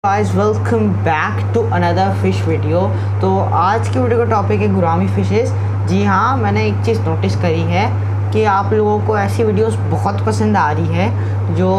Guys welcome back to another fish video. तो आज की वीडियो का टॉपिक है गुरामी फिशेस। जी हाँ, मैंने एक चीज़ नोटिस करी है कि आप लोगों को ऐसी वीडियोस बहुत पसंद आ रही है जो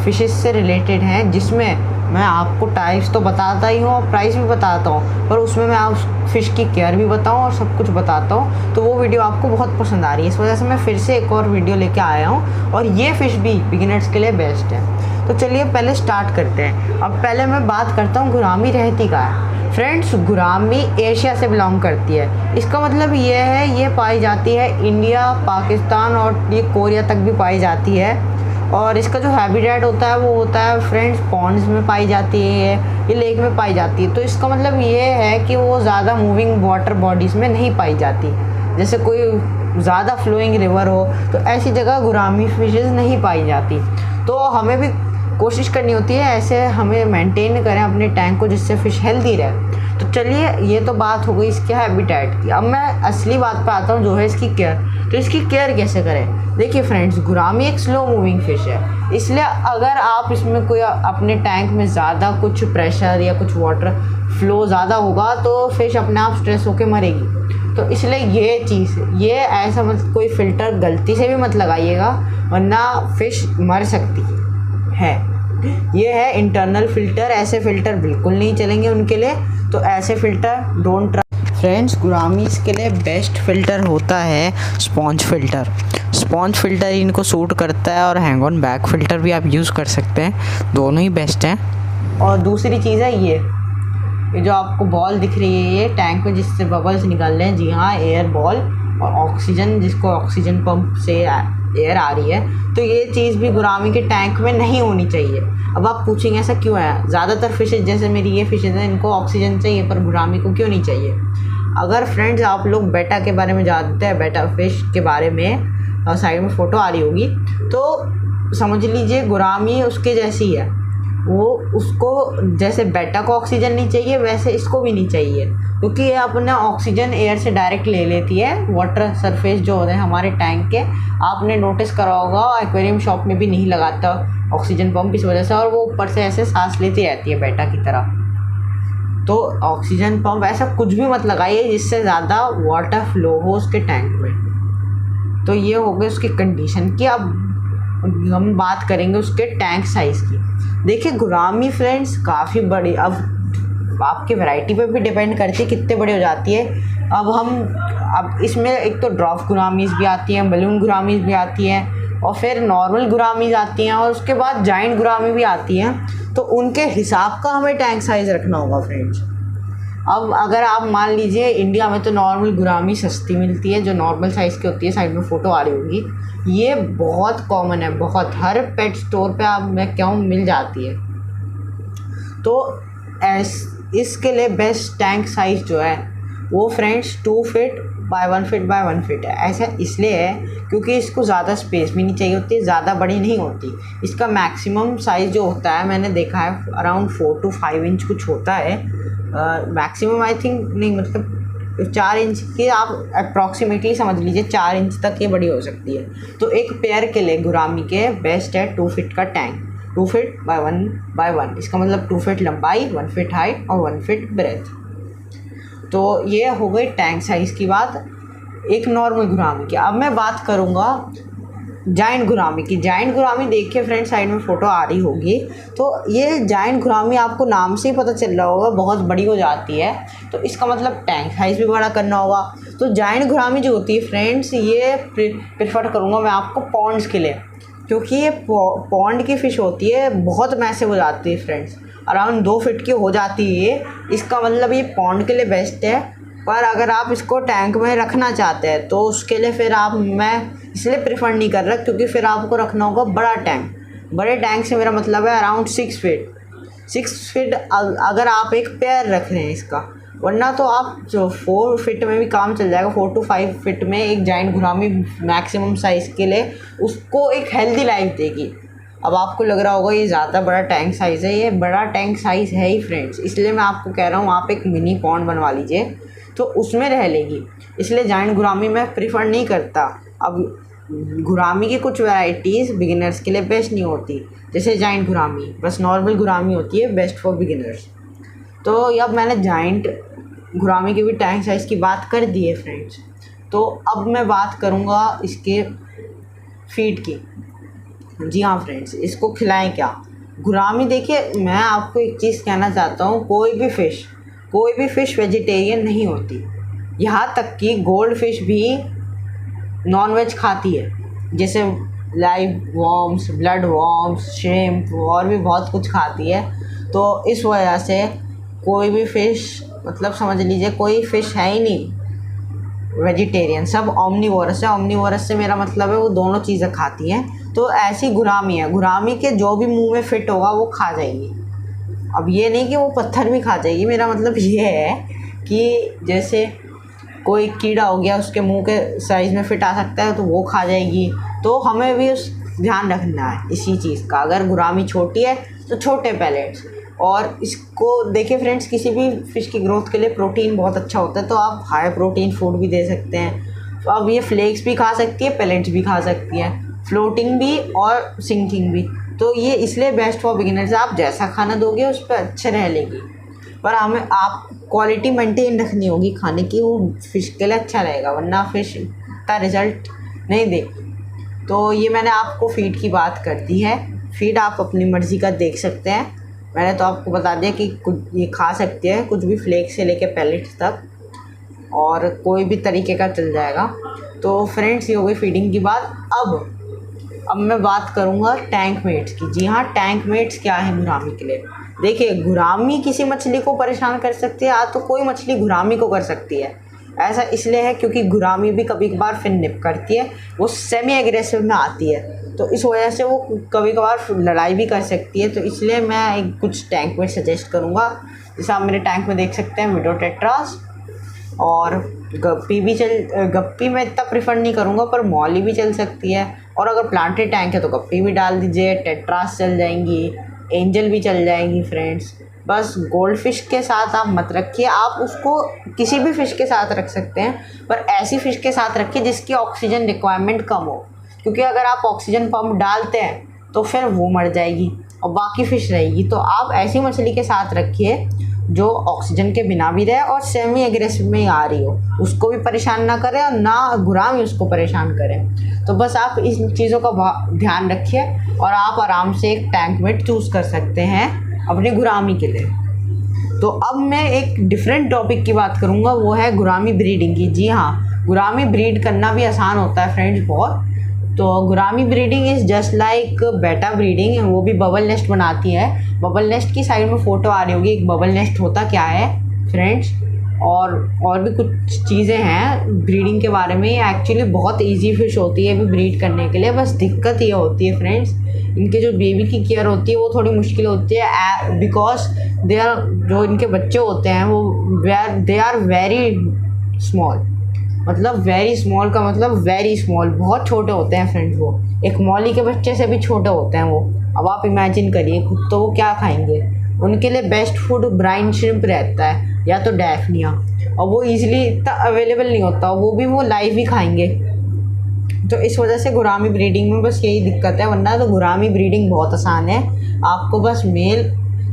फिशेस से रिलेटेड हैं, जिसमें मैं आपको टाइप्स तो बताता ही हूँ और प्राइस भी बताता हूँ, पर उसमें मैं आप फ़िश की केयर भी बताऊँ और सब कुछ बताता हूँ। तो वो वीडियो आपको बहुत पसंद आ रही है, इस वजह से मैं फिर से एक और वीडियो लेके आया हूँ और ये फ़िश भी बिगिनर्स के लिए बेस्ट है। तो चलिए पहले स्टार्ट करते हैं। अब पहले मैं बात करता हूँ गुरामी रहती का है। फ्रेंड्स, गुरामी एशिया से बिलोंग करती है। इसका मतलब ये है, ये पाई जाती है इंडिया, पाकिस्तान और ये कोरिया तक भी पाई जाती है। और इसका जो हैबिटेट होता है वो होता है फ्रेंड्स पॉन्ड्स में पाई जाती है, ये लेक में पाई जाती है। तो इसका मतलब ये है कि वो ज़्यादा मूविंग वाटर बॉडीज़ में नहीं पाई जाती। जैसे कोई ज़्यादा फ्लोइंग रिवर हो तो ऐसी जगह गुरामी फिशेज़ नहीं पाई जाती। तो हमें भी कोशिश करनी होती है ऐसे हमें मेंटेन करें अपने टैंक को, जिससे फ़िश हेल्दी रहे। तो चलिए, ये तो बात हो गई इसके हैबिटेट की। अब मैं असली बात पे आता हूँ, जो है इसकी केयर। तो इसकी केयर कैसे करें? देखिए फ्रेंड्स, गुरामी एक स्लो मूविंग फ़िश है, इसलिए अगर आप इसमें कोई अपने टैंक में ज़्यादा कुछ प्रेशर या कुछ वाटर फ्लो ज़्यादा होगा तो फ़िश अपने आप स्ट्रेस होकर मरेगी। तो इसलिए ये चीज़, ये ऐसा मत कोई फ़िल्टर गलती से भी मत लगाइएगा, वरना फ़िश मर सकती है। ये है इंटरनल फ़िल्टर, ऐसे फ़िल्टर बिल्कुल नहीं चलेंगे उनके लिए। तो ऐसे फ़िल्टर डोंट ट्राई। फ्रेंड्स, गुरामीज़ के लिए बेस्ट फ़िल्टर होता है स्पॉन्ज फ़िल्टर। स्पॉन्ज फ़िल्टर इनको सूट करता है और हैंग ऑन बैक फ़िल्टर भी आप यूज़ कर सकते हैं, दोनों ही बेस्ट हैं। और दूसरी चीज़ है ये जो आपको बॉल दिख रही है ये टैंक में जिससे बबल्स निकल रहे हैं, जी हाँ, एयर बॉल और ऑक्सीजन, जिसको ऑक्सीजन पंप से एयर आ रही है। तो ये चीज़ भी गुरामी के टैंक में नहीं होनी चाहिए। अब आप पूछेंगे ऐसा क्यों है? ज़्यादातर फ़िशेज़ जैसे मेरी ये फ़िशेज़ हैं, इनको ऑक्सीजन चाहिए, पर गुरामी को क्यों नहीं चाहिए? अगर फ्रेंड्स आप लोग बेटा के बारे में जानते हैं, बेटा फ़िश के बारे में, साइड में फ़ोटो आ रही होगी, तो समझ लीजिए गुरामी उसके जैसी है। वो उसको जैसे बेटा को ऑक्सीजन नहीं चाहिए, वैसे इसको भी नहीं चाहिए, क्योंकि ये अपना ऑक्सीजन एयर से डायरेक्ट ले लेती है। वाटर सरफेस जो होते हैं हमारे टैंक के, आपने नोटिस करा होगा एक्वेरियम शॉप में भी नहीं लगाता ऑक्सीजन पंप इस वजह से, और वो ऊपर से ऐसे सांस लेती रहती है बेटा की तरह। तो ऑक्सीजन पंप ऐसा कुछ भी मत लगाइए जिससे ज़्यादा वाटर फ्लो हो उसके टैंक में। तो ये हो गई उसकी कंडीशन की। अब हम बात करेंगे उसके टैंक साइज़ की। देखिए गुरामी फ्रेंड्स काफ़ी बड़ी, अब आपकी वैरायटी पे भी डिपेंड करती है कितने बड़े हो जाती है। अब इसमें एक तो ड्रॉप गुरामीज़ भी आती हैं, बलून गुरामीज़ भी आती हैं, और फिर नॉर्मल गुरामीज़ आती हैं, और उसके बाद जाइंट गुरामी भी आती हैं। तो उनके हिसाब का हमें टैंक साइज़ रखना होगा फ्रेंड्स। अब अगर आप मान लीजिए, इंडिया में तो नॉर्मल गुरामी सस्ती मिलती है, जो नॉर्मल साइज़ की होती है, साइड में फ़ोटो आ रही होगी। ये बहुत कॉमन है, बहुत, हर पेट स्टोर पे आप मैं कहूँ मिल जाती है। तो इसके लिए बेस्ट टैंक साइज़ जो है वो friends 2 feet by 1 feet by 1 feet है। ऐसा इसलिए है क्योंकि इसको ज़्यादा स्पेस भी नहीं चाहिए होती, ज़्यादा बड़ी नहीं होती। इसका मैक्सिमम साइज़ जो होता है, मैंने देखा है अराउंड 4 to 5 इंच कुछ होता है। मैक्सिमम आई थिंक नहीं, मतलब 4 इंच की आप अप्रॉक्सीमेटली समझ लीजिए, 4 इंच तक ये बड़ी हो सकती है। तो एक पेयर के लिए गुरामी के बेस्ट है 2 फीट का टैंक, 2 फीट बाय 1 बाय 1। इसका मतलब 2 फीट लंबाई, 1 फीट हाइट और 1 फीट ब्रेथ। तो ये हो गई टैंक साइज़ की बात एक नॉर्मल गुरामी की। अब मैं बात करूँगा जाइंट गुरामी की। जाइंट गुरामी देखिए फ्रेंड्स, साइड में फ़ोटो आ रही होगी। तो ये जाइंट गुरामी आपको नाम से ही पता चल रहा होगा, बहुत बड़ी हो जाती है। तो इसका मतलब टैंक साइज़ भी बड़ा करना होगा। तो जाइंट गुरामी जो होती है फ्रेंड्स, ये प्रेफर करूँगा मैं आपको पॉन्ड्स के लिए, क्योंकि ये पॉन्ड की फ़िश होती है, बहुत मैसिव हो जाती है फ्रेंड्स, अराउंड 2 फीट की हो जाती है ये। इसका मतलब ये पॉन्ड के लिए बेस्ट है। पर अगर आप इसको टैंक में रखना चाहते हैं तो उसके लिए फिर मैं इसलिए प्रेफर नहीं कर रहा, क्योंकि फिर आपको रखना होगा बड़ा टैंक। बड़े टैंक से मेरा मतलब है अराउंड 6 फीट अगर आप एक पेयर रख रहे हैं इसका, वरना तो आप जो 4 फीट में भी काम चल जाएगा। 4 to 5 फीट में एक जाइंट गुरामी मैक्सिमम साइज़ के लिए उसको एक हेल्दी लाइफ देगी। अब आपको लग रहा होगा ये ज़्यादा बड़ा टैंक साइज़ है, ये बड़ा टैंक साइज़ है ही फ्रेंड्स, इसलिए मैं आपको कह रहा हूँ आप एक मिनी पॉन्ड बनवा लीजिए, तो उसमें रह लेगी। इसलिए जाइंट गुरामी मैं प्रीफर नहीं करता। अब गुरामी की कुछ वैराइटीज़ बिगिनर्स के लिए बेस्ट नहीं होती, जैसे जाइंट गुरामी, बस नॉर्मल गुरामी होती है बेस्ट फॉर बिगिनर्स। तो अब मैंने जाइंट गुरामी की भी टैंक साइज़ की बात कर दी है फ्रेंड्स। तो अब मैं बात करूँगा इसके फीड की। जी हाँ फ्रेंड्स, इसको खिलाएं क्या? गुरामी देखिए, मैं आपको एक चीज़ कहना चाहता हूँ, कोई भी फ़िश वेजिटेरियन नहीं होती। यहाँ तक कि गोल्ड फिश भी नॉनवेज खाती है, जैसे live worms, blood worms, shrimp और भी बहुत कुछ खाती है। तो इस वजह से कोई भी फ़िश, मतलब समझ लीजिए कोई फ़िश है ही नहीं वेजिटेरियन, सब ओमनीवोरस है। ओमनीवोरस से मेरा मतलब है वो दोनों चीज़ें खाती हैं। तो ऐसी गुरामी है, गुरामी के जो भी मुंह में फिट होगा वो खा जाएगी। अब ये नहीं कि वो पत्थर भी खा जाएगी, मेरा मतलब ये है कि जैसे कोई कीड़ा हो गया उसके मुंह के साइज़ में फिट आ सकता है तो वो खा जाएगी। तो हमें भी उस ध्यान रखना है इसी चीज़ का। अगर गुरामी छोटी है तो छोटे पैलेट्स, और इसको देखिए फ्रेंड्स, किसी भी फ़िश की ग्रोथ के लिए प्रोटीन बहुत अच्छा होता है, तो आप हाई प्रोटीन फूड भी दे सकते हैं। तो अब ये फ्लेक्स भी खा सकती है, पैलेट्स भी खा सकती है, फ्लोटिंग भी और सिंकिंग भी। तो ये इसलिए बेस्ट फॉर बिगिनर्स। आप जैसा खाना दोगे उस पर अच्छे रह लेगी, पर हमें आप क्वालिटी मेंटेन रखनी होगी खाने की, वो फ़िश के लिए अच्छा रहेगा, वरना फ़िश इतना रिज़ल्ट नहीं दे। तो ये मैंने आपको फ़ीड की बात कर दी है। फ़ीड आप अपनी मर्ज़ी का देख सकते हैं। मैंने तो आपको बता दिया कि कुछ ये खा सकते हैं, कुछ भी फ्लेक से लेके पैलेट्स तक, और कोई भी तरीके का चल जाएगा। तो फ्रेंड्स, ये हो गई फीडिंग की बात। अब मैं बात करूँगा टैंक मेट्स की। जी हाँ, टैंक मेट्स क्या है गुरामी के लिए? देखिए, गुरामी किसी मछली को परेशान कर सकती है, या तो कोई मछली गुरामी को कर सकती है। ऐसा इसलिए है क्योंकि गुरामी भी कभी कभार फिन निप करती है, वो सेमी एग्रेसिव में आती है, तो इस वजह से वो कभी कभार लड़ाई भी कर सकती है। तो इसलिए मैं एक कुछ टैंक मेट सजेस्ट करूँगा। जैसे आप मेरे टैंक में देख सकते हैं विडोटेट्रास और गप्पी भी गप्पी मैं इतना प्रेफर नहीं करूँगा, पर मॉली भी चल सकती है। और अगर प्लांटेड टैंक है तो गप्पी भी डाल दीजिए, टेट्रास चल जाएंगी, एंजल भी चल जाएंगी फ्रेंड्स। बस गोल्ड फिश के साथ आप मत रखिए, आप उसको किसी भी फ़िश के साथ रख सकते हैं, पर ऐसी फ़िश के साथ रखिए जिसकी ऑक्सीजन रिक्वायरमेंट कम हो, क्योंकि अगर आप ऑक्सीजन पंप डालते हैं तो फिर वो मर जाएगी और बाकी फ़िश रहेगी। तो आप ऐसी मछली के साथ रखिए जो ऑक्सीजन के बिना भी रहे और सेमी एग्रेसिव में आ रही हो, उसको भी परेशान ना करें और ना गुरामी उसको परेशान करें। तो बस आप इन चीज़ों का ध्यान रखिए और आप आराम से एक टैंक मेट चूज़ कर सकते हैं अपनी गुरामी के लिए। तो अब मैं एक डिफरेंट टॉपिक की बात करूँगा, वो है गुरामी ब्रीडिंग की। जी हाँ, गुरामी ब्रीड करना भी आसान होता है फ्रेंड्स बहुत। तो gourami breeding is just like बेटा ब्रीडिंग, वो भी बबल नेस्ट बनाती है। बबल नेस्ट की साइड में फ़ोटो आ रही होगी, एक बबल नेस्ट होता क्या है फ्रेंड्स, और भी कुछ चीज़ें हैं ब्रीडिंग के बारे में। एक्चुअली बहुत इजी फिश होती है भी ब्रीड करने के लिए, बस दिक्कत ये होती है फ्रेंड्स, इनके जो बेबी की केयर होती है वो थोड़ी मुश्किल होती है, बिकॉज जो इनके बच्चे होते हैं वो दे आर वेरी स्मॉल। मतलब वेरी स्मॉल का मतलब वेरी स्मॉल, बहुत छोटे होते हैं फ्रेंड्स। वो एक मॉली के बच्चे से भी छोटे होते हैं वो। अब आप इमेजिन करिए खुद, तो वो क्या खाएंगे? उनके लिए बेस्ट फूड ब्राइन श्रिम्प रहता है या तो डैफनिया, और वो इजीली इतना अवेलेबल नहीं होता, वो भी वो लाइव ही खाएंगे। तो इस वजह से गुरामी ब्रीडिंग में बस यही दिक्कत है, वरना तो गुरामी ब्रीडिंग बहुत आसान है। आपको बस मेल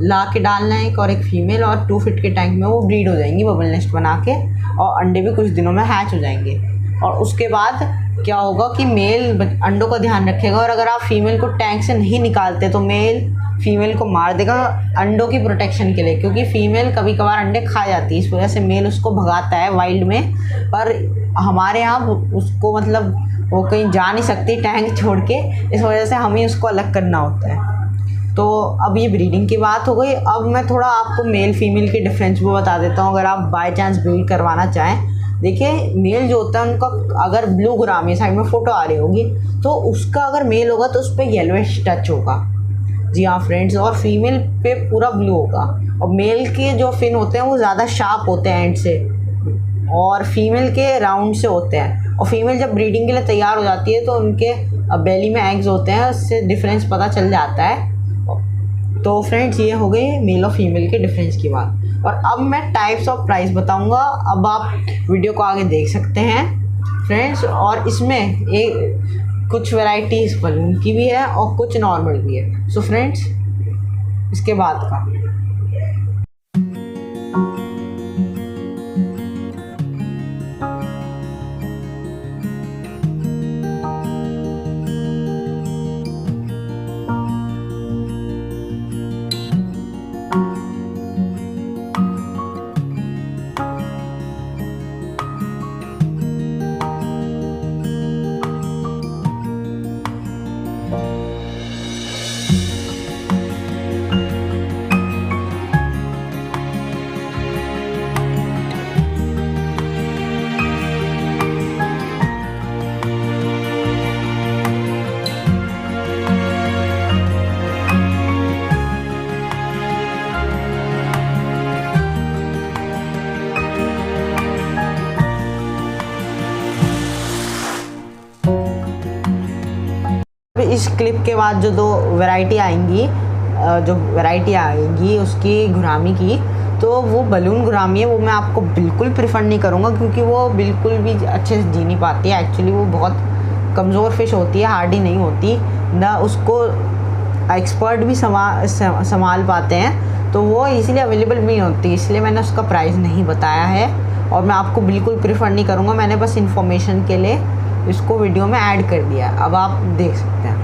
ला के डालना है और एक फीमेल, और 2 फीट के टैंक में वो ब्रीड हो जाएंगी बबल नेस्ट बना के, और अंडे भी कुछ दिनों में हैच हो जाएंगे। और उसके बाद क्या होगा कि मेल अंडों का ध्यान रखेगा, और अगर आप फीमेल को टैंक से नहीं निकालते तो मेल फीमेल को मार देगा अंडों की प्रोटेक्शन के लिए, क्योंकि फीमेल कभी कभार अंडे खा जाती है, इस वजह से मेल उसको भगाता है वाइल्ड में। पर हमारे यहाँ उसको मतलब वो कहीं जा नहीं सकती टैंक छोड़ के, इस वजह से हमें उसको अलग करना होता है। तो अब ये ब्रीडिंग की बात हो गई। अब मैं थोड़ा आपको मेल फीमेल के डिफरेंस भी बता देता हूँ, अगर आप बाय चांस ब्रीड करवाना चाहें। देखिए, मेल जो होता है उनका, अगर ब्लू गुरामी साइड में फ़ोटो आ रही होगी, तो उसका अगर मेल होगा तो उस पर येलोइश टच होगा। जी हाँ फ्रेंड्स, और फीमेल पे पूरा ब्लू होगा। और मेल के जो फिन होते हैं वो ज़्यादा शार्प होते हैं एंड से, और फीमेल के राउंड से होते हैं। और फीमेल जब ब्रीडिंग के लिए तैयार हो जाती है तो उनके बेली में एग्स होते हैं, उससे डिफरेंस पता चल जाता है। तो फ्रेंड्स, ये हो गई मेल और फीमेल के डिफरेंस की बात। और अब मैं टाइप्स ऑफ प्राइस बताऊंगा। अब आप वीडियो को आगे देख सकते हैं। फ्रेंड्स, और इसमें एक कुछ वैरायटीज बलून की भी है और कुछ नॉर्मल भी है। सो फ्रेंड्स, इसके बाद का इस क्लिप के बाद जो दो वैरायटी आएंगी उसकी गुरामी की, तो वो बलून गुरामी है, वो मैं आपको बिल्कुल प्रेफर नहीं करूँगा, क्योंकि वो बिल्कुल भी अच्छे से जी नहीं पाती है। एक्चुअली वो बहुत कमज़ोर फिश होती है, हार्डी नहीं होती ना, उसको एक्सपर्ट भी संभाल पाते हैं, तो वो इसीलिए अवेलेबल भी नहीं होती, इसलिए मैंने उसका प्राइस नहीं बताया है और मैं आपको बिल्कुल प्रेफर नहीं करूँगा। मैंने बस इन्फॉर्मेशन के लिए इसको वीडियो में ऐड कर दिया, अब आप देख सकते हैं।